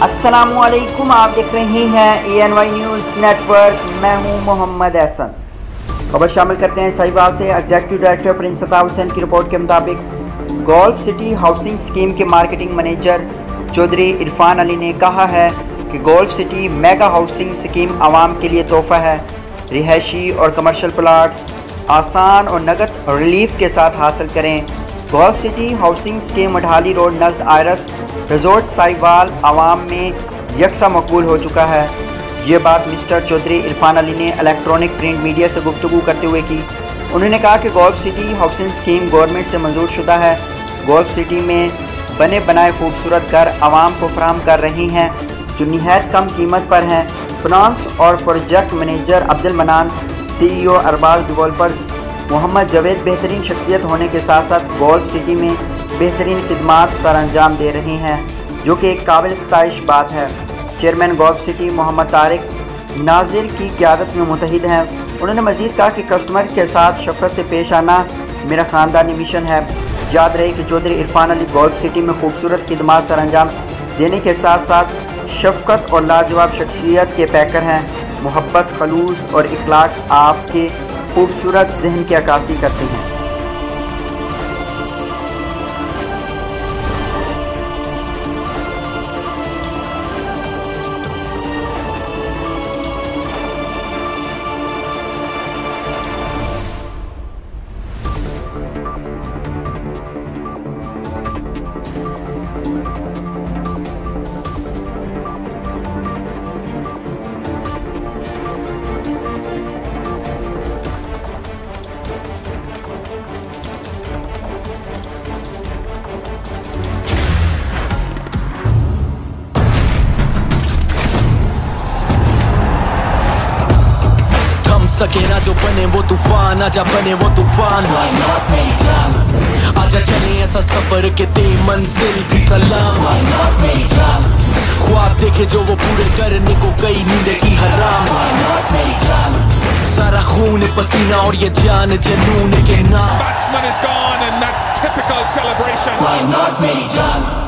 अस्सलामुअलैकुम, आप देख रहे हैं ANY न्यूज़ नेटवर्क। मैं हूं मोहम्मद एहसन। खबर शामिल करते हैं साहिवाल से। एग्जीक्यूटिव डायरेक्टर प्रिंस सताब हुसैन की रिपोर्ट के मुताबिक गोल्फ सिटी हाउसिंग स्कीम के मार्केटिंग मैनेजर चौधरी इरफान अली ने कहा है कि golf city mega housing scheme आवाम के लिए तोहफ़ा है। रिहायशी और कमर्शल प्लाट्स आसान और नकद रिलीफ के साथ हासिल करें। Golf city housing scheme Marhali road नज़द आयरस रिजोर्ट साहिवाल आवाम में यकसा मकबूल हो चुका है। ये बात मिस्टर चौधरी इरफान अली ने इलेक्ट्रॉनिक प्रिंट मीडिया से गुफ्तगू करते हुए की। उन्होंने कहा कि golf city housing scheme government से मंजूर शुदा है। गोल्फ सिटी में बने बनाए खूबसूरत घर आवाम को फराहम कर रही हैं जो निहायत कम कीमत पर हैं। फिनांस और प्रोजेक्ट मैनेजर अब्दुल मनान, CEO अरबाज डेवलपर्स मोहम्मद जावेद बेहतरीन शख्सियत होने के साथ साथ गोल्फ सिटी में बेहतरीन खिदमात सर अंजाम दे रहे हैं, जो कि एक काबिल सताइश बात है। Chairman golf city Mohammad Tariq Nazir की क़यादत में मुतहिद हैं। उन्होंने मज़ीद कहा कि कस्टमर के साथ शफ़क़त से पेश आना मेरा ख़ानदानी मिशन है। याद रहे कि चौधरी इरफान अली गोल्फ सिटी में खूबसूरत खिदमात सर अंजाम देने के साथ साथ शफ़क़त और लाजवाब शख्सियत के पैकर हैं। मोहब्बत, खलूस और इखलाक आपके खूबसूरत जहन की अक्कासी करते हैं। सके ना जो बने वो तूफान, आजा बने वो तूफान। आजा चले ऐसा सफर के दे मंजिल भी सलाम। ख्वाब देखे जो वो पूरे करने को गई नींद की हराम। सारा खून पसीना और ये जान जनून के नाम। Batsman is gone and that typical celebration. Why not मेरी जान?